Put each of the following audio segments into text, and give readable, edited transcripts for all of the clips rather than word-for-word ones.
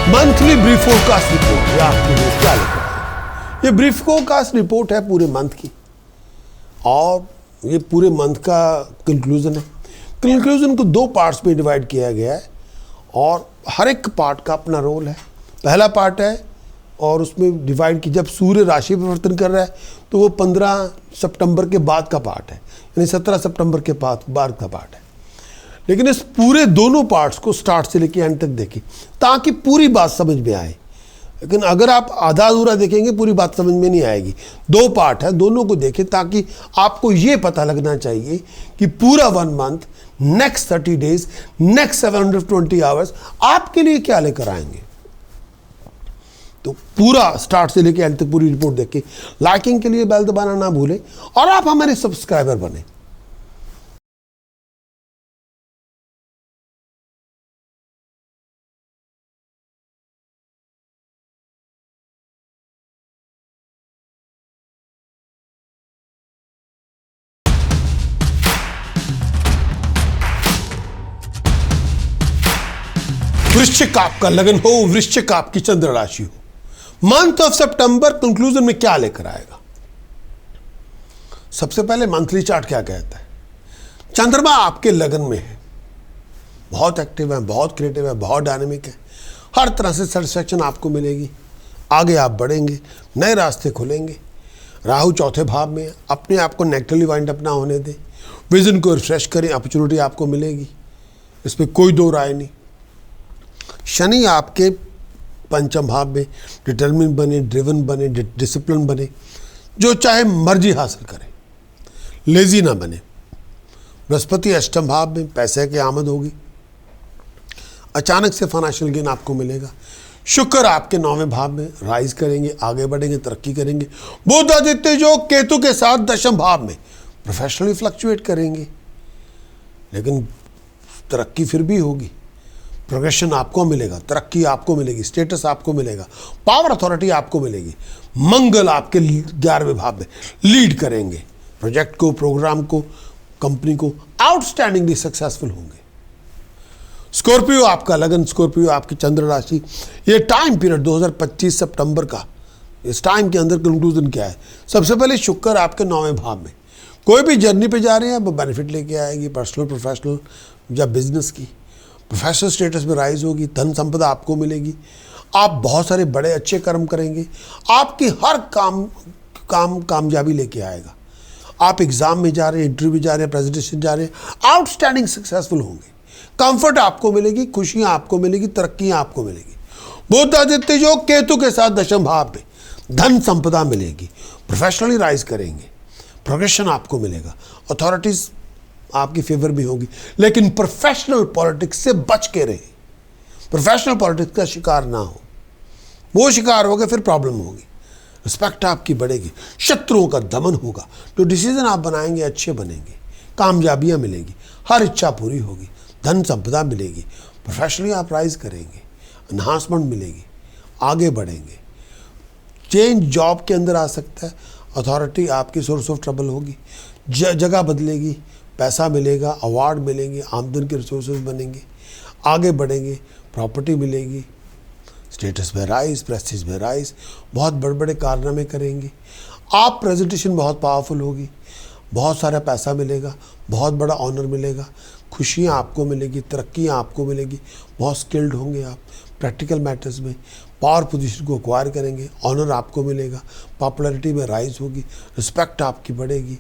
Monthly brief forecast report ये आपके लिए क्या लेकर आए? ये ब्रीफ फोरकास्ट रिपोर्ट है पूरे मंथ की और ये पूरे मंथ का कंक्लूजन है। कंक्लूजन को दो पार्ट्स में डिवाइड किया गया है और हर एक पार्ट का अपना रोल है। पहला पार्ट है और उसमें डिवाइड की जब सूर्य राशि परिवर्तन कर रहा है तो वो 15 सितंबर के बाद का पार्ट है, यानी 17 सितंबर के बाद का पार्ट है। लेकिन इस पूरे दोनों पार्ट्स को स्टार्ट से लेकर एंड तक देखें ताकि पूरी बात समझ में आए। लेकिन अगर आप आधा अधूरा देखेंगे पूरी बात समझ में नहीं आएगी। दो पार्ट है, दोनों को देखें ताकि आपको ये पता लगना चाहिए कि पूरा 1 month, next 30 days, next 720 hours आपके लिए क्या लेकर आएंगे। तो पूरा स्टार्ट से लेकर एंड तक पूरी रिपोर्ट देखें। लाइकिंग के लिए बेल दबाना ना भूलें और आप हमारे सब्सक्राइबर बने। वृश्चिक आपका लगन हो, वृश्चिक आपकी चंद्र राशि हो। मंथ ऑफ सितंबर कंक्लूजन में क्या लेकर आएगा? सबसे पहले मंथली चार्ट क्या कहता है? चंद्रमा आपके लगन में है, बहुत एक्टिव है, बहुत क्रिएटिव है, बहुत डायनेमिक है। हर तरह से सेटिस्फैक्शन आपको मिलेगी। आगे आप बढ़ेंगे, नए रास्ते खुलेंगे। राहु चौथे भाव में है, अपने आप को नेगेटिवली वाइंड अप ना होने दें, विजन को रिफ्रेश करें, अपॉर्चुनिटी आपको मिलेगी, इसमें कोई दो राय नहीं। शनि आपके पंचम भाव में, डिटर्मिन बने, ड्रिवन बने, डिसिप्लिन बने, जो चाहे मर्जी हासिल करें, लेजी ना बने। बृहस्पति अष्टम भाव में, पैसे की आमद होगी, अचानक से फाइनेंशियल गेन आपको मिलेगा। शुक्र आपके 9वें भाव में, राइज करेंगे, आगे बढ़ेंगे, तरक्की करेंगे। बुध आदित्य जो केतु के साथ दशम भाव में, प्रोफेशनली फ्लक्चुएट करेंगे, लेकिन तरक्की फिर भी होगी। प्रोग्रेशन आपको मिलेगा, तरक्की आपको मिलेगी, स्टेटस आपको मिलेगा, पावर अथॉरिटी आपको मिलेगी। मंगल आपके 11वें भाव में लीड करेंगे, प्रोजेक्ट को, प्रोग्राम को, कंपनी को आउटस्टैंडिंगली सक्सेसफुल होंगे। स्कॉर्पियो आपका लगन, स्कॉर्पियो आपकी चंद्र राशि। ये टाइम पीरियड 2025 सितंबर का, इस टाइम के अंदर कंक्लूजन क्या है? सबसे पहले शुक्र आपके 9वें भाव में, कोई भी जर्नी पे जा रहे हैं वो बेनिफिट लेके आएगी, पर्सनल, प्रोफेशनल या बिजनेस की। प्रोफेशनल स्टेटस में राइज होगी, धन संपदा आपको मिलेगी, आप बहुत सारे बड़े अच्छे कर्म करेंगे, आपकी हर काम कामयाबी लेके आएगा। आप एग्जाम में जा रहे हैं, इंटरव्यू जा रहे हैं, प्रेजेंटेशन जा रहे हैं, आउटस्टैंडिंग सक्सेसफुल होंगे। कंफर्ट आपको मिलेगी, खुशियां आपको मिलेगी, तरक्कियां आपको मिलेगी। बुध आदित्य जो केतु के साथ दशम भाव में, धन संपदा मिलेगी, प्रोफेशनली राइज करेंगे, प्रोग्रेशन आपको मिलेगा, अथॉरिटीज आपकी फेवर भी होगी। लेकिन प्रोफेशनल पॉलिटिक्स से बच के रहे, प्रोफेशनल पॉलिटिक्स का शिकार ना हो। वो शिकार हो गए फिर प्रॉब्लम होगी। रिस्पेक्ट आपकी बढ़ेगी, शत्रुओं का दमन होगा, जो डिसीजन आप बनाएंगे अच्छे बनेंगे, कामयाबियां मिलेगी, हर इच्छा पूरी होगी, धन संपदा मिलेगी, प्रोफेशनली आप राइज करेंगे, एनहांसमेंट मिलेगी, आगे बढ़ेंगे। चेंज जॉब के अंदर आ सकता है, अथॉरिटी आपकी सोर्स ऑफ ट्रबल होगी, जगह बदलेगी, पैसा मिलेगा, अवार्ड मिलेंगे, आमदन के रिसोर्सेज बनेंगे, आगे बढ़ेंगे, प्रॉपर्टी मिलेगी, स्टेटस में राइज, प्रेस्टीज में राइज, बहुत बड़े बड़े कारनामे करेंगे। आप प्रेजेंटेशन बहुत पावरफुल होगी, बहुत सारा पैसा मिलेगा, बहुत बड़ा ऑनर मिलेगा, खुशियाँ आपको मिलेगी, तरक्कियाँ आपको मिलेगी, बहुत स्किल्ड होंगे आप प्रैक्टिकल मैटर्स में, पावर पोजीशन को एक्वायर करेंगे, ऑनर आपको मिलेगा, पॉपुलैरिटी में राइज होगी, रिस्पेक्ट आपकी बढ़ेगी,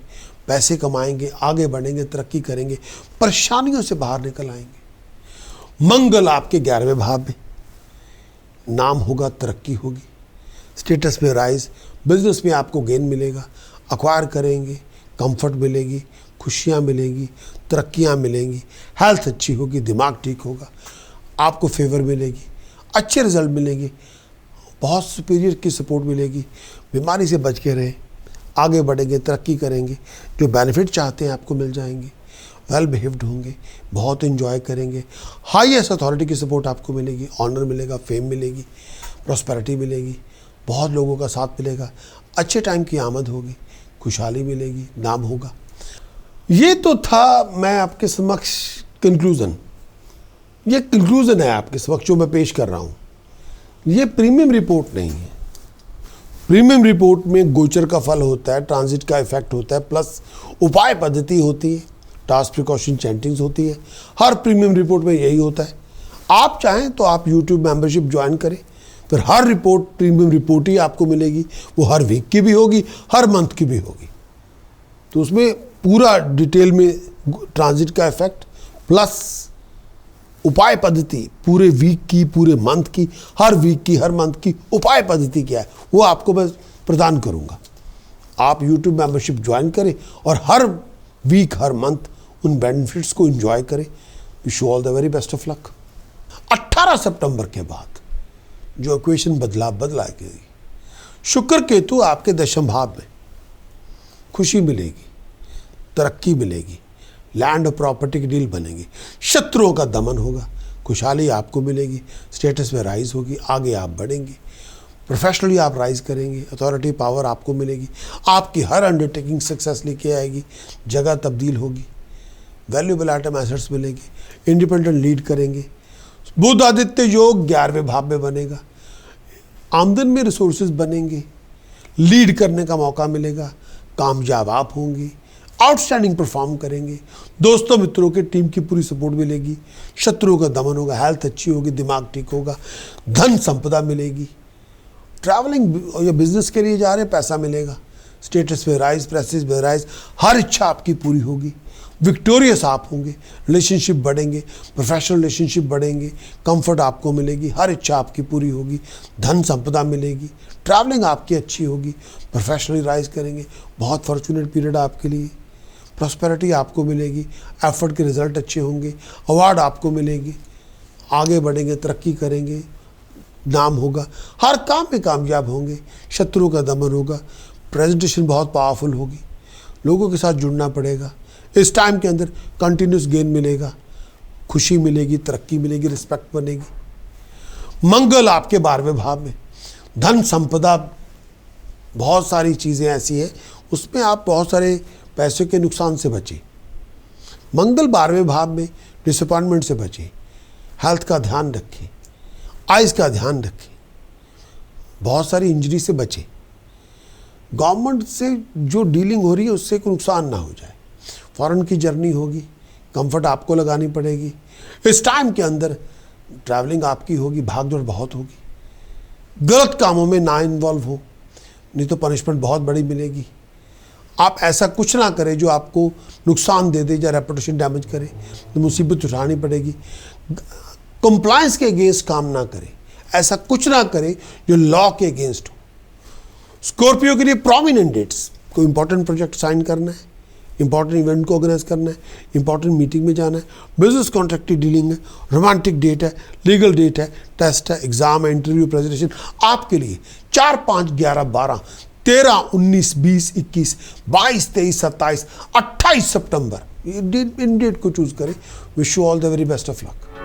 पैसे कमाएंगे, आगे बढ़ेंगे, तरक्की करेंगे, परेशानियों से बाहर निकल आएंगे। मंगल आपके 11वें भाव में, नाम होगा, तरक्की होगी, स्टेटस में राइज, बिजनेस में आपको गेन मिलेगा, एक्वायर करेंगे, कंफर्ट मिलेगी, खुशियाँ मिलेंगी, तरक्कियाँ मिलेंगी, हेल्थ अच्छी होगी, दिमाग ठीक होगा, आपको फेवर मिलेगी, अच्छे रिजल्ट मिलेंगे, बहुत सुपीरियर की सपोर्ट मिलेगी, बीमारी से बच के रहें, आगे बढ़ेंगे, तरक्की करेंगे, जो बेनिफिट चाहते हैं आपको मिल जाएंगे, वेल बिहेव्ड होंगे, बहुत एंजॉय करेंगे, हाईएस्ट अथॉरिटी की सपोर्ट आपको मिलेगी, ऑनर मिलेगा, फेम मिलेगी, प्रॉस्पेरिटी मिलेगी, बहुत लोगों का साथ मिलेगा, अच्छे टाइम की आमद होगी, खुशहाली मिलेगी, नाम होगा। ये तो था मैं आपके समक्ष कंक्लूज़न, ये कंक्लूज़न है आपके समक्ष जो मैं पेश कर रहा हूँ। ये प्रीमियम रिपोर्ट नहीं है। प्रीमियम रिपोर्ट में गोचर का फल होता है, ट्रांजिट का इफेक्ट होता है, प्लस उपाय पद्धति होती है, टास्क प्रिकॉशन चैंटिंग्स होती है। हर प्रीमियम रिपोर्ट में यही होता है। आप चाहें तो आप यूट्यूब मेंबरशिप ज्वाइन करें, फिर हर रिपोर्ट प्रीमियम रिपोर्ट ही आपको मिलेगी। वो हर वीक की भी होगी, हर मंथ की भी होगी। तो उसमें पूरा डिटेल में ट्रांजिट का इफेक्ट प्लस उपाय पद्धति पूरे वीक की, पूरे मंथ की, हर वीक की, हर मंथ की उपाय पद्धति क्या है वो आपको मैं प्रदान करूंगा। आप YouTube मेंबरशिप ज्वाइन करें और हर वीक, हर मंथ उन बेनिफिट्स को एंजॉय करें। Wish you all the very best of luck. 18 सितंबर के बाद जो इक्वेशन बदला गई, शुक्र केतु आपके दशम भाव में, खुशी मिलेगी, तरक्की मिलेगी, लैंड और प्रॉपर्टी की डील बनेगी, शत्रुओं का दमन होगा, खुशहाली आपको मिलेगी, स्टेटस में राइज होगी, आगे आप बढ़ेंगे, प्रोफेशनली आप राइज करेंगे, अथॉरिटी पावर आपको मिलेगी, आपकी हर अंडरटेकिंग सक्सेस लेके आएगी, जगह तब्दील होगी, वैल्यूएबल आइटम एसेट्स मिलेंगे, इंडिपेंडेंट लीड करेंगे। बुध आदित्य योग 11वें भाव में बनेगा, आमदन में रिसोर्सेज बनेंगे, लीड करने का मौका मिलेगा, कामयाब आप होंगे, आउटस्टैंडिंग परफॉर्म करेंगे, दोस्तों मित्रों के टीम की पूरी सपोर्ट मिलेगी, शत्रुओं का दमन होगा, हेल्थ अच्छी होगी, दिमाग ठीक होगा, धन संपदा मिलेगी, ट्रैवलिंग या बिजनेस के लिए जा रहे हैं पैसा मिलेगा, स्टेटस में राइज, प्रेस्टीज में राइज, हर इच्छा आपकी पूरी होगी, विक्टोरियस आप होंगे, रिलेशनशिप बढ़ेंगे, प्रोफेशनल रिलेशनशिप बढ़ेंगे, कंफर्ट आपको मिलेगी, हर इच्छा आपकी पूरी होगी, धन संपदा मिलेगी, ट्रैवलिंग आपकी अच्छी होगी, प्रोफेशनली राइज करेंगे, बहुत फॉर्चुनेट पीरियड आपके लिए, प्रॉस्पेरिटी आपको मिलेगी, एफर्ट के रिजल्ट अच्छे होंगे, अवार्ड आपको मिलेंगे, आगे बढ़ेंगे, तरक्की करेंगे, नाम होगा, हर काम में कामयाब होंगे, शत्रुओं का दमन होगा, प्रेजेंटेशन बहुत पावरफुल होगी, लोगों के साथ जुड़ना पड़ेगा, इस टाइम के अंदर कंटिन्यूस गेन मिलेगा, खुशी मिलेगी, तरक्की मिलेगी, रिस्पेक्ट बनेगी। मंगल आपके 12वें भाव में, धन संपदा, बहुत सारी चीज़ें ऐसी हैं उसमें आप बहुत सारे पैसे के नुकसान से बचें। मंगल 12वें भाव में डिसअपॉइंटमेंट से बचें, हेल्थ का ध्यान रखें, आइज़ का ध्यान रखें, बहुत सारी इंजरी से बचें, गवर्नमेंट से जो डीलिंग हो रही है उससे कोई नुकसान ना हो जाए, फॉरेन की जर्नी होगी, कंफर्ट आपको लगानी पड़ेगी, इस टाइम के अंदर ट्रैवलिंग आपकी होगी, भागदौड़ बहुत होगी, गलत कामों में ना इन्वॉल्व हो, नहीं तो पनिशमेंट बहुत बड़ी मिलेगी। आप ऐसा कुछ ना करें जो आपको नुकसान दे दे या रेपुटेशन डैमेज करे, तो मुसीबत उठानी पड़ेगी। कंप्लायंस के अगेंस्ट काम ना करें, ऐसा कुछ ना करें जो लॉ के अगेंस्ट हो। स्कॉर्पियो के लिए प्रोमिनेंट डेट्स, कोई इंपॉर्टेंट प्रोजेक्ट साइन करना है, इंपॉर्टेंट इवेंट को ऑर्गेनाइज करना है, इंपॉर्टेंट मीटिंग में जाना है, बिजनेस कॉन्ट्रैक्ट की डीलिंग है, रोमांटिक डेट है, लीगल डेट है, टेस्ट है, एग्जाम है, इंटरव्यू, प्रेजेंटेशन आपके लिए 4, 5, 11, 12, 13, 19, 20, 21, 22, 23, 27, 28 सितंबर इन डेट को चूज करें। Wish you all the very best of luck.